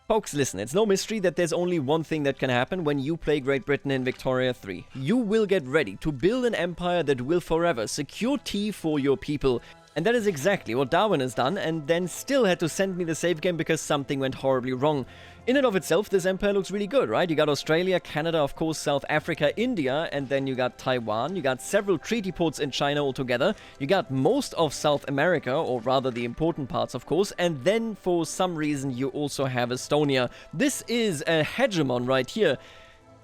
Folks, listen, it's no mystery that there's only one thing that can happen when you play Great Britain in Victoria 3. You will get ready to build an empire that will forever secure tea for your people. And that is exactly what Darwin has done, and then still had to send me the save game because something went horribly wrong. In and of itself, this empire looks really good, right? You got Australia, Canada, of course, South Africa, India, and then you got Taiwan. You got several treaty ports in China altogether. You got most of South America, or rather the important parts, of course. And then, for some reason, you also have Estonia. This is a hegemon right here.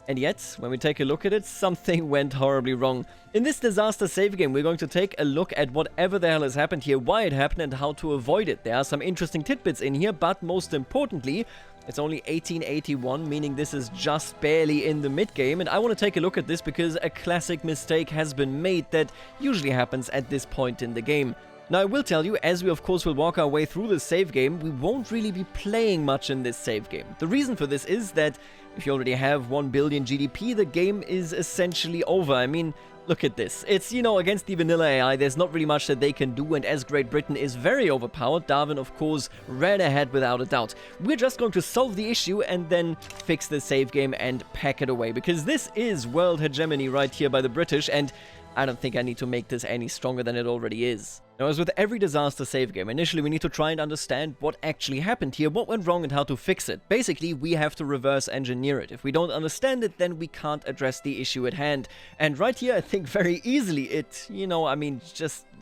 And yet, when we take a look at it, something went horribly wrong. In this disaster save game, we're going to take a look at whatever the hell has happened here, why it happened, and how to avoid it. There are some interesting tidbits in here, but most importantly, it's only 1881, meaning this is just barely in the mid-game, and I want to take a look at this because a classic mistake has been made that usually happens at this point in the game. Now, I will tell you, as we of course will walk our way through this save game, we won't really be playing much in this save game. The reason for this is that if you already have 1 billion GDP, the game is essentially over. I mean, look at this. It's, you know, against the vanilla AI, there's not really much that they can do, and as Great Britain is very overpowered, Darwin, of course, ran ahead without a doubt. We're just going to solve the issue and then fix the save game and pack it away, because this is world hegemony right here by the British, and I don't think I need to make this any stronger than it already is. Now, as with every disaster save game, initially we need to try and understand what actually happened here, what went wrong and how to fix it. Basically, we have to reverse engineer it. If we don't understand it, then we can't address the issue at hand. And right here, I think very easily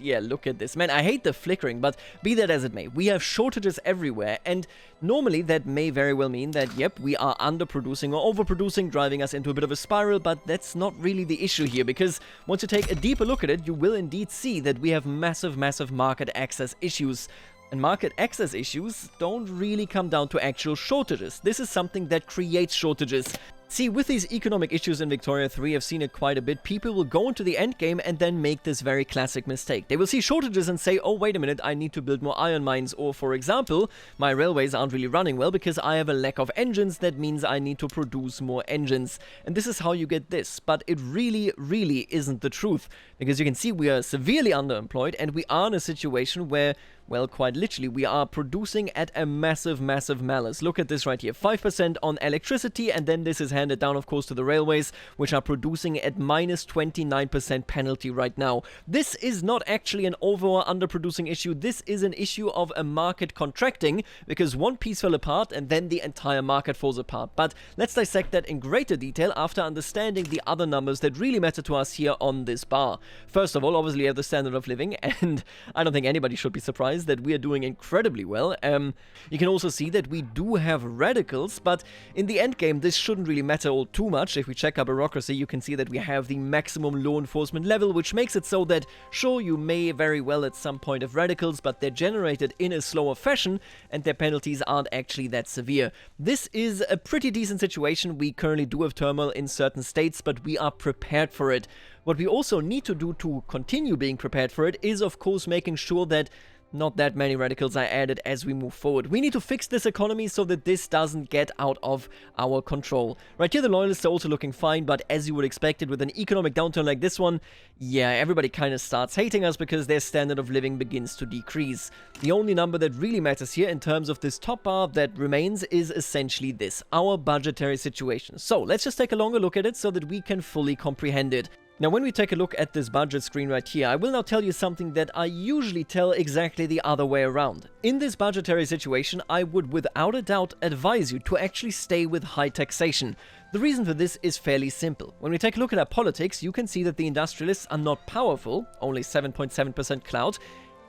look at this. Man, I hate the flickering, but be that as it may, we have shortages everywhere, and normally that may very well mean that, yep, we are underproducing or overproducing, driving us into a bit of a spiral, but that's not really the issue here, because once you take a deeper look at it, you will indeed see that we have massive market access issues. And market access issues don't really come down to actual shortages. This is something that creates shortages. See, with these economic issues in Victoria 3, I've seen it quite a bit. People will go into the endgame and then make this very classic mistake. They will see shortages and say, oh, wait a minute, I need to build more iron mines. Or, for example, my railways aren't really running well because I have a lack of engines. That means I need to produce more engines. And this is how you get this. But it really isn't the truth. Because you can see we are severely underemployed, and we are in a situation where, well, quite literally, we are producing at a massive malice. Look at this right here, 5% on electricity, and then this is handed down, of course, to the railways, which are producing at minus 29% penalty right now. This is not actually an over or underproducing issue. This is an issue of a market contracting, because one piece fell apart and then the entire market falls apart. But let's dissect that in greater detail after understanding the other numbers that really matter to us here on this bar. First of all, obviously, we have the standard of living, and I don't think anybody should be surprised that we are doing incredibly well. You can also see that we do have radicals, but in the end game, this shouldn't really matter all too much. If we check our bureaucracy, you can see that we have the maximum law enforcement level, which makes it so that, sure, you may very well at some point have radicals, but they're generated in a slower fashion, and their penalties aren't actually that severe. This is a pretty decent situation. We currently do have turmoil in certain states, but we are prepared for it. What we also need to do to continue being prepared for it is, of course, making sure that not that many radicals are added as we move forward. We need to fix this economy so that this doesn't get out of our control. Right here, the loyalists are also looking fine, but as you would expect it with an economic downturn like this one, yeah, everybody kind of starts hating us because their standard of living begins to decrease. The only number that really matters here in terms of this top bar that remains is essentially this, our budgetary situation. So let's just take a longer look at it so that we can fully comprehend it. Now, when we take a look at this budget screen right here, I will now tell you something that I usually tell exactly the other way around. In this budgetary situation, I would without a doubt advise you to actually stay with high taxation. The reason for this is fairly simple. When we take a look at our politics, you can see that the industrialists are not powerful, only 7.7% clout,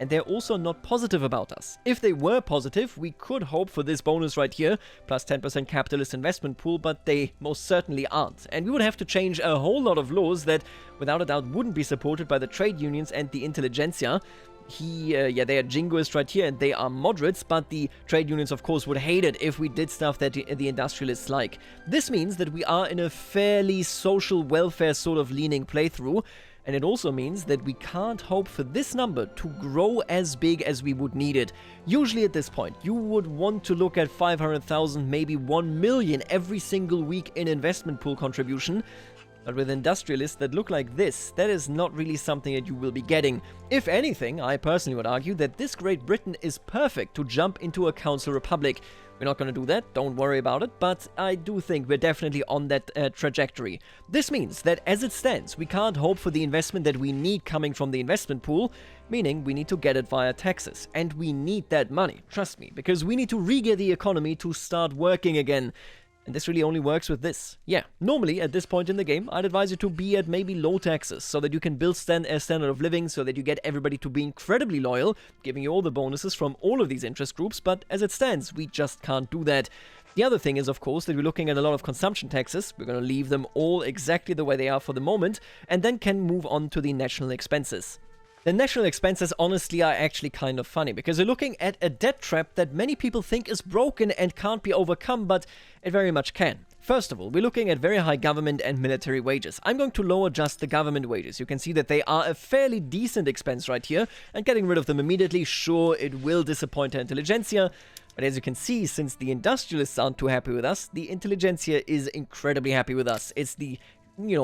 and they're also not positive about us. If they were positive, we could hope for this bonus right here, plus 10% capitalist investment pool, but they most certainly aren't. And we would have to change a whole lot of laws that, without a doubt, wouldn't be supported by the trade unions and the intelligentsia. They are jingoists right here, and they are moderates, but the trade unions, of course, would hate it if we did stuff that the industrialists like. This means that we are in a fairly social welfare sort of leaning playthrough, and it also means that we can't hope for this number to grow as big as we would need it. Usually at this point, you would want to look at 500,000, maybe 1 million every single week in investment pool contribution. But with industrialists that look like this, that is not really something that you will be getting. If anything, I personally would argue that this Great Britain is perfect to jump into a council republic. We're not going to do that, don't worry about it, but I do think we're definitely on that trajectory. This means that as it stands, we can't hope for the investment that we need coming from the investment pool, meaning we need to get it via taxes. And we need that money, trust me, because we need to re-gear the economy to start working again. And this really only works with this. Yeah, normally at this point in the game, I'd advise you to be at maybe low taxes so that you can build a standard of living, so that you get everybody to be incredibly loyal, giving you all the bonuses from all of these interest groups, but as it stands, we just can't do that. The other thing is, of course, that we're looking at a lot of consumption taxes. We're going to leave them all exactly the way they are for the moment, and then can move on to the national expenses. The national expenses, honestly, are actually kind of funny, because we're looking at a debt trap that many people think is broken and can't be overcome, but it very much can. First of all, we're looking at very high government and military wages. I'm going to lower just the government wages. You can see that they are a fairly decent expense right here, and getting rid of them immediately, sure, it will disappoint our intelligentsia, but as you can see, since the industrialists aren't too happy with us, the intelligentsia is incredibly happy with us. It's the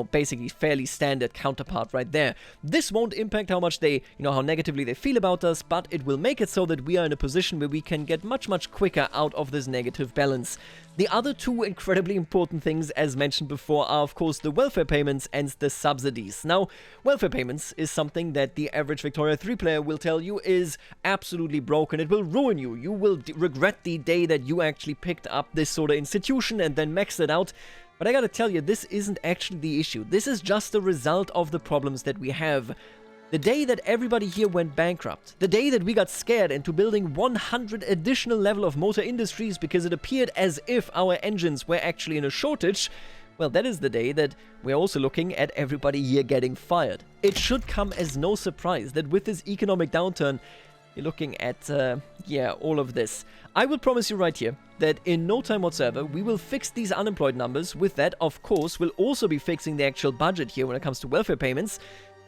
basically fairly standard counterpart right there. This won't impact how much they, how negatively they feel about us, but it will make it so that we are in a position where we can get much, much quicker out of this negative balance. The other two incredibly important things, as mentioned before, are of course the welfare payments and the subsidies. Now, welfare payments is something that the average Victoria 3 player will tell you is absolutely broken. It will ruin you. You will regret the day that you actually picked up this sort of institution and then maxed it out. But I gotta tell you, this isn't actually the issue. This is just the result of the problems that we have. The day that everybody here went bankrupt, the day that we got scared into building 100 additional level of motor industries because it appeared as if our engines were actually in a shortage, well, that is the day that we're also looking at everybody here getting fired. It should come as no surprise that with this economic downturn, you're looking at, all of this. I will promise you right here that in no time whatsoever, we will fix these unemployed numbers. With that, of course, we'll also be fixing the actual budget here when it comes to welfare payments.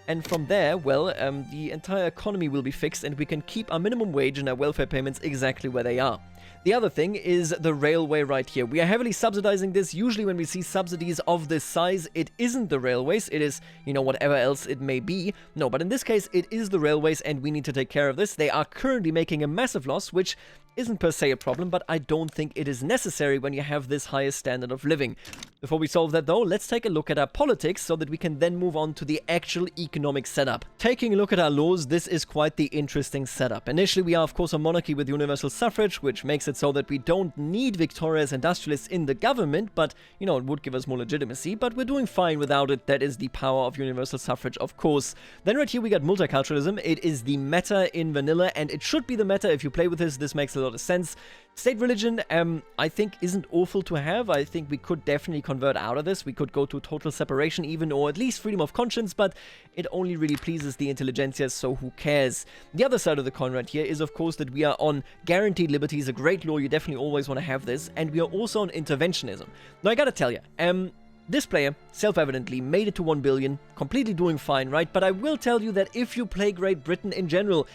And from there, well, the entire economy will be fixed and we can keep our minimum wage and our welfare payments exactly where they are. The other thing is the railway right here. We are heavily subsidizing this. Usually when we see subsidies of this size, it isn't the railways. It is, whatever else it may be. No, but in this case, it is the railways and we need to take care of this. They are currently making a massive loss, which isn't per se a problem, but I don't think it is necessary when you have this highest standard of living. Before we solve that though, let's take a look at our politics so that we can then move on to the actual economic setup. Taking a look at our laws, this is quite the interesting setup. Initially, we are of course a monarchy with universal suffrage, which makes it so that we don't need Victoria's industrialists in the government, but, it would give us more legitimacy, but we're doing fine without it. That is the power of universal suffrage, of course. Then right here we got multiculturalism. It is the meta in vanilla, and it should be the meta if you play with this. This makes a lot of sense. State religion, I think isn't awful to have. I think we could definitely convert out of this. We could go to total separation even, or at least freedom of conscience, but it only really pleases the intelligentsia, so who cares? The other side of the coin right here is, of course, that we are on guaranteed liberties, a great law. You definitely always want to have this, and we are also on interventionism. Now, I gotta tell you, this player, self-evidently, made it to 1 billion, completely doing fine, right? But I will tell you that if you play Great Britain in general,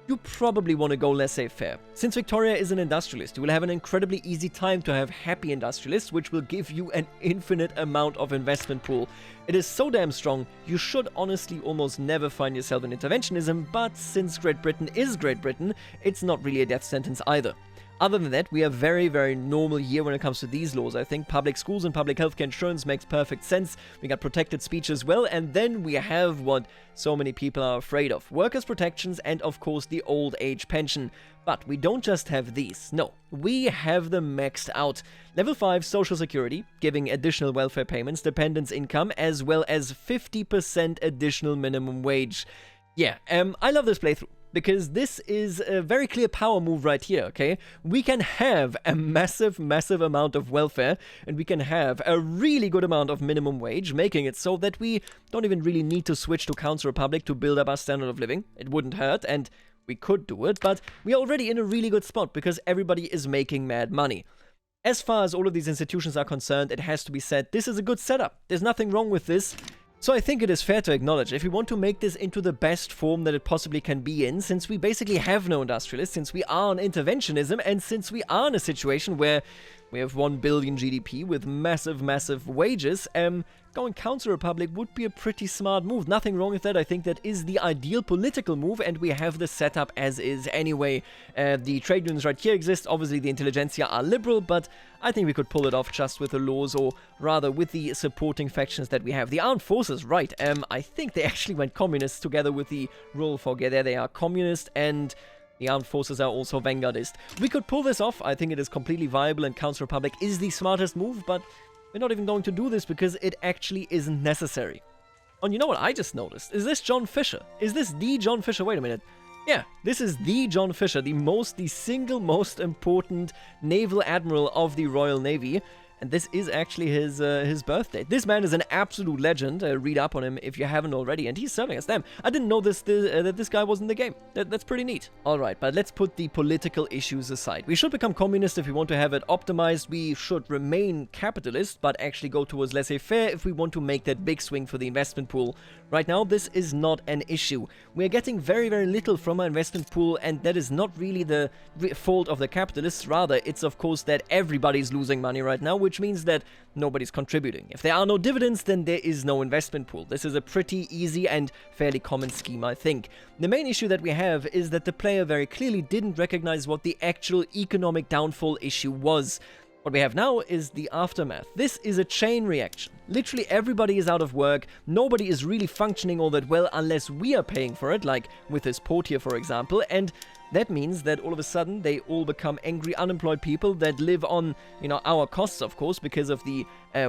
you probably want to go laissez-faire. Since Victoria is an industrialist, you will have an incredibly easy time to have happy industrialists, which will give you an infinite amount of investment pool. It is so damn strong, you should honestly almost never find yourself in interventionism, but since Great Britain is Great Britain, it's not really a death sentence either. Other than that, we are very, very normal here when it comes to these laws. I think public schools and public healthcare insurance makes perfect sense. We got protected speech as well, and then we have what so many people are afraid of. Workers' protections and, of course, the old age pension. But we don't just have these. No, we have them maxed out. Level 5 Social Security, giving additional welfare payments, dependents income, as well as 50% additional minimum wage. Yeah, I love this playthrough, because this is a very clear power move right here, okay? We can have a massive, massive amount of welfare, and we can have a really good amount of minimum wage, making it so that we don't even really need to switch to Council Republic to build up our standard of living. It wouldn't hurt, and we could do it, but we are already in a really good spot because everybody is making mad money. As far as all of these institutions are concerned, it has to be said, this is a good setup. There's nothing wrong with this. So I think it is fair to acknowledge, if we want to make this into the best form that it possibly can be in, since we basically have no industrialists, since we are on interventionism, and since we are in a situation where We have 1 billion GDP with massive, massive wages. Going counter-republic would be a pretty smart move. Nothing wrong with that. I think that is the ideal political move, and we have the setup as is anyway. The trade unions right here exist. Obviously, the intelligentsia are liberal, but I think we could pull it off just with the laws, or rather with the supporting factions that we have. The armed forces, right. I think they actually went communist together with the rural folk. Yeah, there they are, communist, and the armed forces are also vanguardist. We could pull this off. I think it is completely viable, and counter-republic is the smartest move, but we're not even going to do this because it actually isn't necessary. And you know what I just noticed? Is this John Fisher? Is this the John Fisher? Wait a minute. Yeah, this is the John Fisher, the single most important naval admiral of the Royal Navy. And this is actually his birthday. This man is an absolute legend. Read up on him if you haven't already. And he's serving as them. I didn't know that this guy was in the game. That's pretty neat. Alright, but let's put the political issues aside. We should become communist if we want to have it optimized. We should remain capitalist, but actually go towards laissez-faire if we want to make that big swing for the investment pool. Right now, this is not an issue. We're getting very, very little from our investment pool, and that is not really the fault of the capitalists. Rather, it's of course that everybody's losing money right now, which means that nobody's contributing. If there are no dividends, then there is no investment pool. This is a pretty easy and fairly common scheme, I think. The main issue that we have is that the player very clearly didn't recognize what the actual economic downfall issue was. What we have now is the aftermath. This is a chain reaction. Literally everybody is out of work, nobody is really functioning all that well unless we are paying for it, like with this port here for example, and that means that all of a sudden they all become angry, unemployed people that live on, our costs, of course, because of the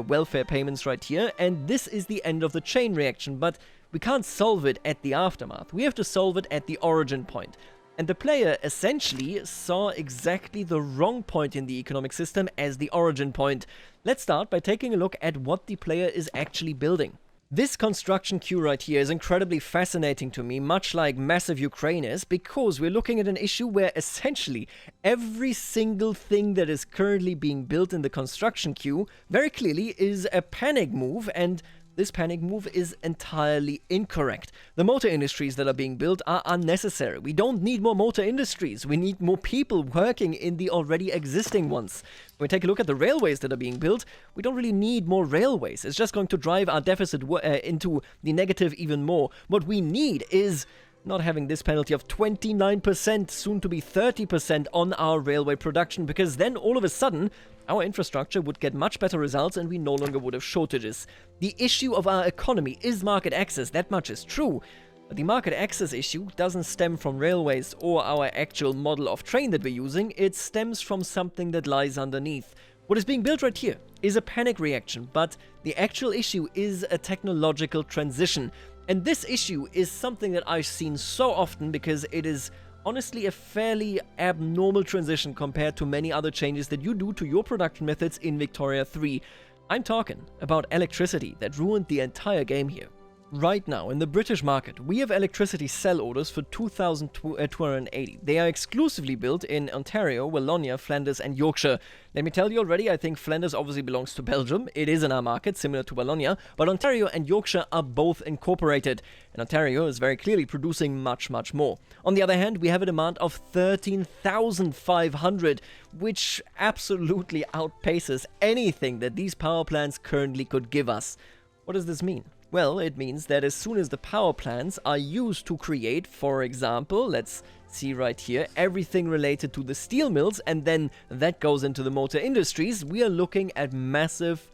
welfare payments right here, and this is the end of the chain reaction, but we can't solve it at the aftermath. We have to solve it at the origin point. And the player essentially saw exactly the wrong point in the economic system as the origin point. Let's start by taking a look at what the player is actually building. This construction queue right here is incredibly fascinating to me, much like Massive Ukraine is, because we're looking at an issue where essentially every single thing that is currently being built in the construction queue very clearly is a panic move, and this panic move is entirely incorrect. The motor industries that are being built are unnecessary. We don't need more motor industries. We need more people working in the already existing ones. When we take a look at the railways that are being built, we don't really need more railways. It's just going to drive our deficit into the negative even more. What we need is not having this penalty of 29%, soon to be 30% on our railway production, because then all of a sudden our infrastructure would get much better results and we no longer would have shortages. The issue of our economy is market access, that much is true. But the market access issue doesn't stem from railways or our actual model of train that we're using, it stems from something that lies underneath. What is being built right here is a panic reaction, but the actual issue is a technological transition. And this issue is something that I've seen so often because it is honestly a fairly abnormal transition compared to many other changes that you do to your production methods in Victoria 3. I'm talking about electricity that ruined the entire game here. Right now, in the British market, we have electricity sell orders for 2,280. They are exclusively built in Ontario, Wallonia, Flanders, and Yorkshire. Let me tell you already, I think Flanders obviously belongs to Belgium. It is in our market, similar to Wallonia, but Ontario and Yorkshire are both incorporated, and Ontario is very clearly producing much, much more. On the other hand, we have a demand of 13,500, which absolutely outpaces anything that these power plants currently could give us. What does this mean? Well, it means that as soon as the power plants are used to create, for example, let's see right here, everything related to the steel mills, and then that goes into the motor industries, we are looking at massive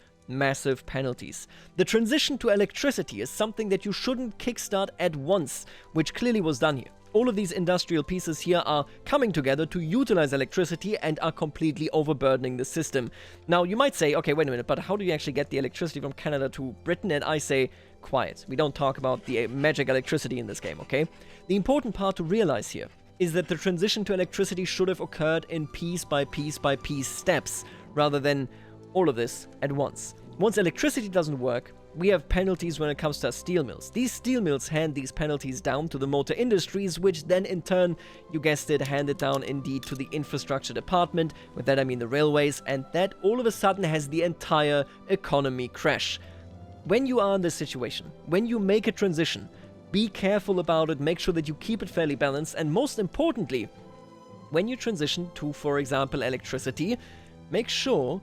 penalties. The transition to electricity is something that you shouldn't kickstart at once, which clearly was done here. All of these industrial pieces here are coming together to utilize electricity and are completely overburdening the system. Now, you might say, okay, wait a minute, but how do you actually get the electricity from Canada to Britain? And I say, quiet. We don't talk about the magic electricity in this game, okay? The important part to realize here is that the transition to electricity should have occurred in piece by piece by piece steps, rather than all of this at once. Once electricity doesn't work, we have penalties when it comes to steel mills. These steel mills hand these penalties down to the motor industries, which then in turn, you guessed it, hand it down indeed to the infrastructure department. With that I mean the railways, and that all of a sudden has the entire economy crash. When you are in this situation, when you make a transition, be careful about it, make sure that you keep it fairly balanced, and most importantly, when you transition to, for example, electricity, make sure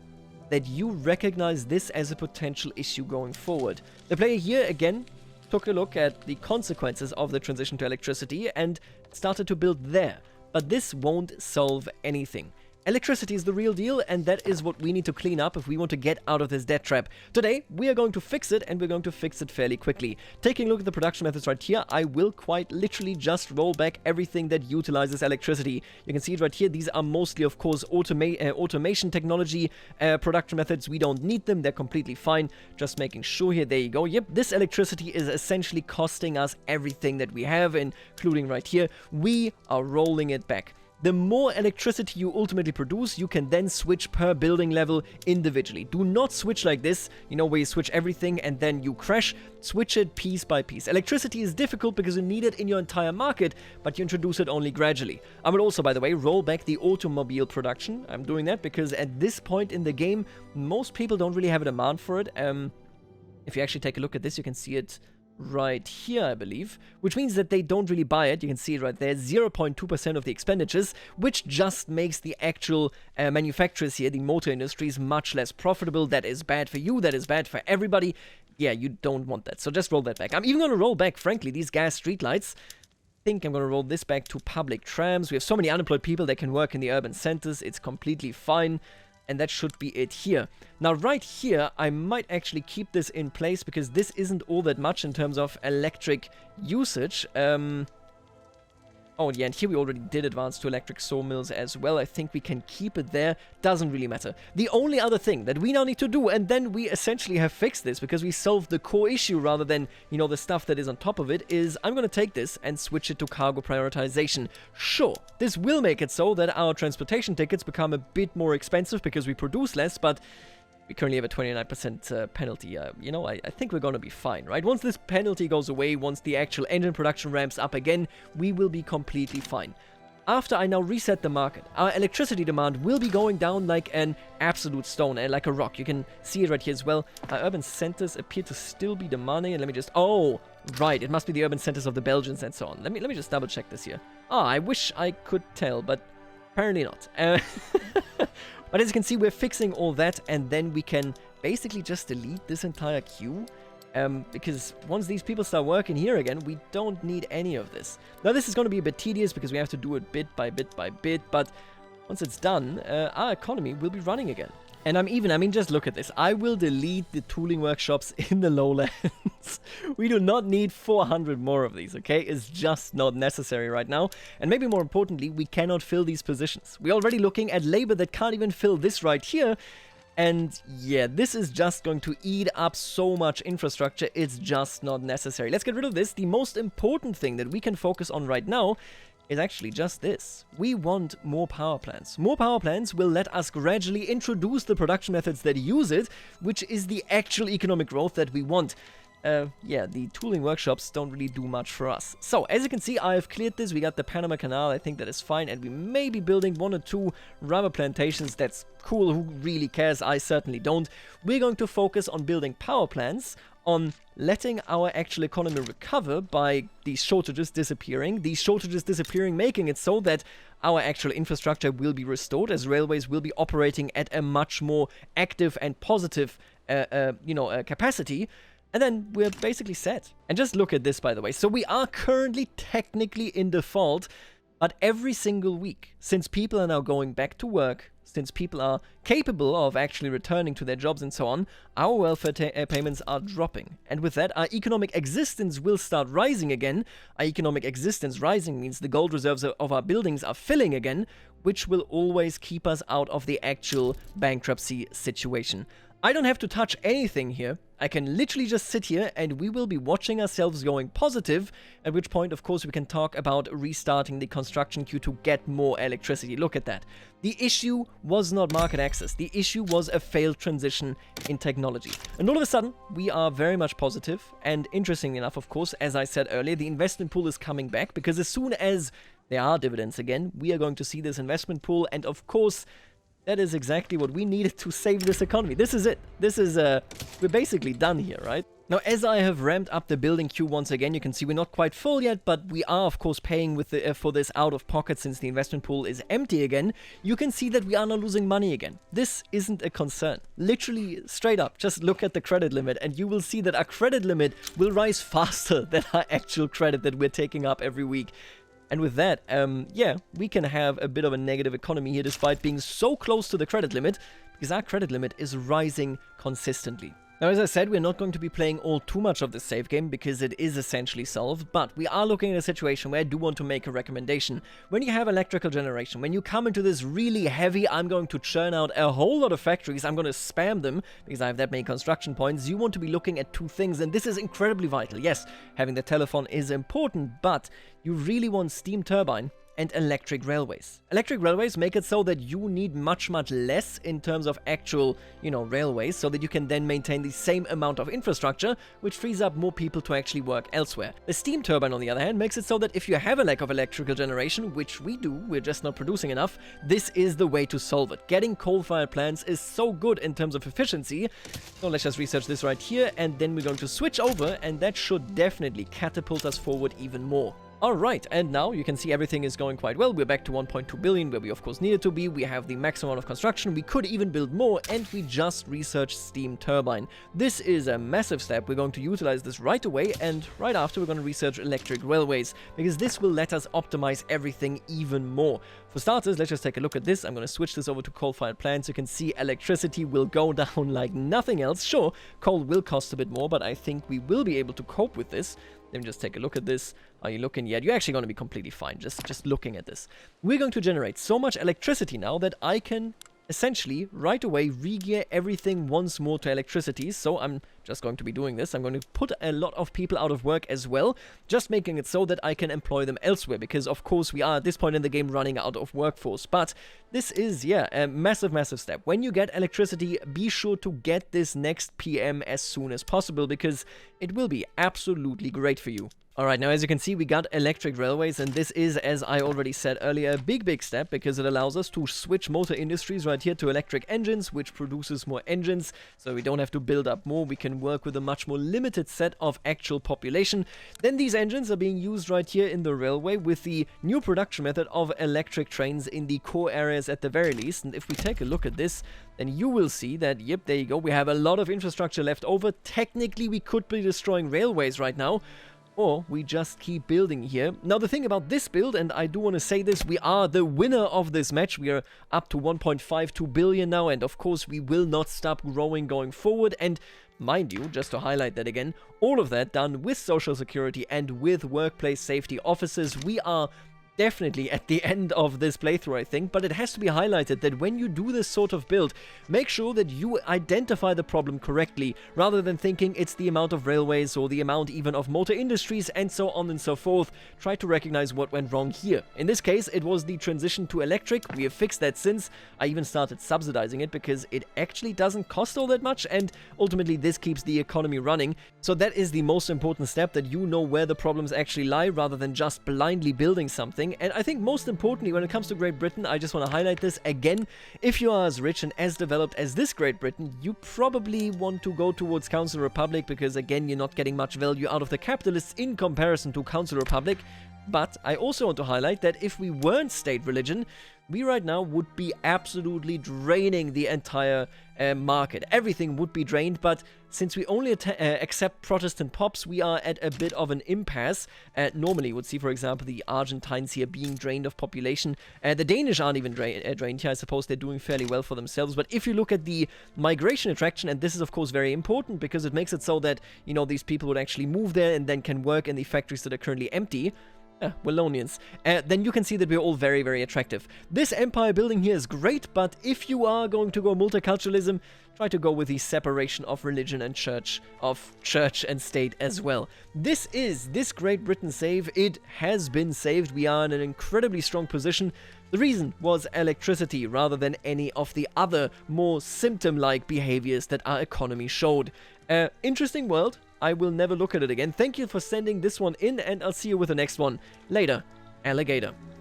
that you recognize this as a potential issue going forward. The player here, again, took a look at the consequences of the transition to electricity and started to build there. But this won't solve anything. Electricity is the real deal, and that is what we need to clean up if we want to get out of this debt trap. Today, we are going to fix it, and we're going to fix it fairly quickly. Taking a look at the production methods right here, I will quite literally just roll back everything that utilizes electricity. You can see it right here. These are mostly, of course, automation technology production methods. We don't need them. They're completely fine. Just making sure here. There you go. Yep, this electricity is essentially costing us everything that we have, including right here. We are rolling it back. The more electricity you ultimately produce, you can then switch per building level individually. Do not switch like this, you know, where you switch everything and then you crash. Switch it piece by piece. Electricity is difficult because you need it in your entire market, but you introduce it only gradually. I will also, by the way, roll back the automobile production. I'm doing that because at this point in the game, most people don't really have a demand for it. If you actually take a look at this, you can see it right here, I believe, which means that they don't really buy it. You can see it right there, 0.2% of the expenditures, which just makes the actual manufacturers here, the motor industries, much less profitable. That is bad for you, that is bad for everybody. Yeah, you don't want that, so just roll that back. I'm even going to roll back, frankly, these gas streetlights. I think I'm going to roll this back to public trams. We have so many unemployed people that can work in the urban centers. It's completely fine. And that should be it here. Now, right here, I might actually keep this in place because this isn't all that much in terms of electric usage. Oh, yeah, and here we already did advance to electric sawmills as well. I think we can keep it there. Doesn't really matter. The only other thing that we now need to do, and then we essentially have fixed this because we solved the core issue rather than, you know, the stuff that is on top of it, is I'm going to take this and switch it to cargo prioritization. Sure, this will make it so that our transportation tickets become a bit more expensive because we produce less, but we currently have a 29% penalty. You know, I think we're going to be fine, right? Once this penalty goes away, once the actual engine production ramps up again, we will be completely fine. After I now reset the market, our electricity demand will be going down like an absolute stone, like a rock. You can see it right here as well. Our urban centers appear to still be demanding, and let me just... Oh, right, it must be the urban centers of the Belgians and so on. Let me just double check this here. Ah, I wish I could tell, but apparently not. But as you can see, we're fixing all that, and then we can basically just delete this entire queue. Because once these people start working here again, we don't need any of this. Now, this is going to be a bit tedious because we have to do it bit by bit by bit, but once it's done, our economy will be running again. And I mean, just look at this. I will delete the tooling workshops in the lowlands. We do not need 400 more of these, okay? It's just not necessary right now. And maybe more importantly, we cannot fill these positions. We're already looking at labor that can't even fill this right here. And yeah, this is just going to eat up so much infrastructure. It's just not necessary. Let's get rid of this. The most important thing that we can focus on right now is actually just this. We want more power plants. More power plants will let us gradually introduce the production methods that use it, which is the actual economic growth that we want. Yeah, the tooling workshops don't really do much for us. So, as you can see, I've cleared this. We got the Panama Canal. I think that is fine. And we may be building 1 or 2 rubber plantations. That's cool. Who really cares? I certainly don't. We're going to focus on building power plants, on letting our actual economy recover by these shortages disappearing. These shortages disappearing, making it so that our actual infrastructure will be restored, as railways will be operating at a much more active and positive, capacity. And then we're basically set. And just look at this, by the way. So we are currently technically in default, but every single week, since people are now going back to work, since people are capable of actually returning to their jobs and so on, our welfare payments are dropping. And with that, our economic existence will start rising again. Our economic existence rising means the gold reserves of our buildings are filling again, which will always keep us out of the actual bankruptcy situation. I don't have to touch anything here. I can literally just sit here and we will be watching ourselves going positive, at which point, of course, we can talk about restarting the construction queue to get more electricity. Look at that. The issue was not market access. The issue was a failed transition in technology. And all of a sudden, we are very much positive. And interestingly enough, of course, as I said earlier, the investment pool is coming back because as soon as there are dividends again, we are going to see this investment pool. And of course, that is exactly what we needed to save this economy. This is it. This is, we're basically done here, right? Now, as I have ramped up the building queue once again, you can see we're not quite full yet, but we are, of course, paying with for this out of pocket since the investment pool is empty again. You can see that we are not losing money again. This isn't a concern. Literally, straight up, just look at the credit limit and you will see that our credit limit will rise faster than our actual credit that we're taking up every week. And with that, yeah, we can have a bit of a negative economy here despite being so close to the credit limit, because our credit limit is rising consistently. Now, as I said, we're not going to be playing all too much of this save game because it is essentially solved, but we are looking at a situation where I do want to make a recommendation. When you have electrical generation, when you come into this really heavy, I'm going to churn out a whole lot of factories, I'm going to spam them because I have that many construction points, you want to be looking at two things, and this is incredibly vital. Yes, having the telephone is important, but you really want steam turbine and electric railways. Electric railways make it so that you need much less in terms of actual, railways, so that you can then maintain the same amount of infrastructure, which frees up more people to actually work elsewhere. The steam turbine, on the other hand, makes it so that if you have a lack of electrical generation, which we do, we're just not producing enough, this is the way to solve it. Getting coal-fired plants is so good in terms of efficiency. So let's just research this right here, and then we're going to switch over, and that should definitely catapult us forward even more. Alright, and now you can see everything is going quite well. We're back to 1.2 billion, where we of course needed to be. We have the maximum amount of construction. We could even build more, and we just researched steam turbine. This is a massive step. We're going to utilize this right away, and right after we're going to research electric railways, because this will let us optimize everything even more. For starters, let's just take a look at this. I'm going to switch this over to coal-fired plants. You can see electricity will go down like nothing else. Sure, coal will cost a bit more, but I think we will be able to cope with this. Let me just take a look at this. Are you looking yet? You're actually going to be completely fine just looking at this. We're going to generate so much electricity now that I can essentially right away regear everything once more to electricity. So I'm just going to be doing this. I'm going to put a lot of people out of work as well, just making it so that I can employ them elsewhere, because of course we are at this point in the game running out of workforce. But this is, yeah, a massive step. When you get electricity, be sure to get this next PM as soon as possible, because it will be absolutely great for you. Alright, now as you can see, we got electric railways, and this is, as I already said earlier, a big step, because it allows us to switch motor industries right here to electric engines, which produces more engines, so we don't have to build up more. We can work with a much more limited set of actual population. Then these engines are being used right here in the railway with the new production method of electric trains in the core areas at the very least. And if we take a look at this, then you will see that, yep, there you go, we have a lot of infrastructure left over. Technically, we could be destroying railways right now, or we just keep building here. Now, the thing about this build, and I do want to say this, we are the winner of this match. We are up to 1.52 billion now, and of course, we will not stop growing going forward. And mind you, just to highlight that again, all of that done with social security and with workplace safety officers. We are definitely at the end of this playthrough, I think, but it has to be highlighted that when you do this sort of build, make sure that you identify the problem correctly, rather than thinking it's the amount of railways or the amount even of motor industries and so on and so forth. Try to recognize what went wrong here. In this case, it was the transition to electric. We have fixed that since. I even started subsidizing it because it actually doesn't cost all that much, and ultimately this keeps the economy running. So that is the most important step, that you know where the problems actually lie, rather than just blindly building something. And I think most importantly, when it comes to Great Britain, I just want to highlight this again. If you are as rich and as developed as this Great Britain, you probably want to go towards Council Republic, because again, you're not getting much value out of the capitalists in comparison to Council Republic. But I also want to highlight that if we weren't state religion, we right now would be absolutely draining the entire market. Everything would be drained, but since we only accept Protestant pops, we are at a bit of an impasse. Normally, you would see, for example, the Argentines here being drained of population. The Danish aren't even drained here. I suppose they're doing fairly well for themselves. But if you look at the migration attraction, and this is, of course, very important, because it makes it so that, these people would actually move there and then can work in the factories that are currently empty. Wallonians, then you can see that we're all very attractive. This empire building here is great, but if you are going to go multiculturalism, try to go with the separation of religion and church, and state as well. This is this Great Britain save. It has been saved. We are in an incredibly strong position. The reason was electricity, rather than any of the other more symptom-like behaviors that our economy showed. Interesting world. I will never look at it again. Thank you for sending this one in, and I'll see you with the next one. Later, alligator.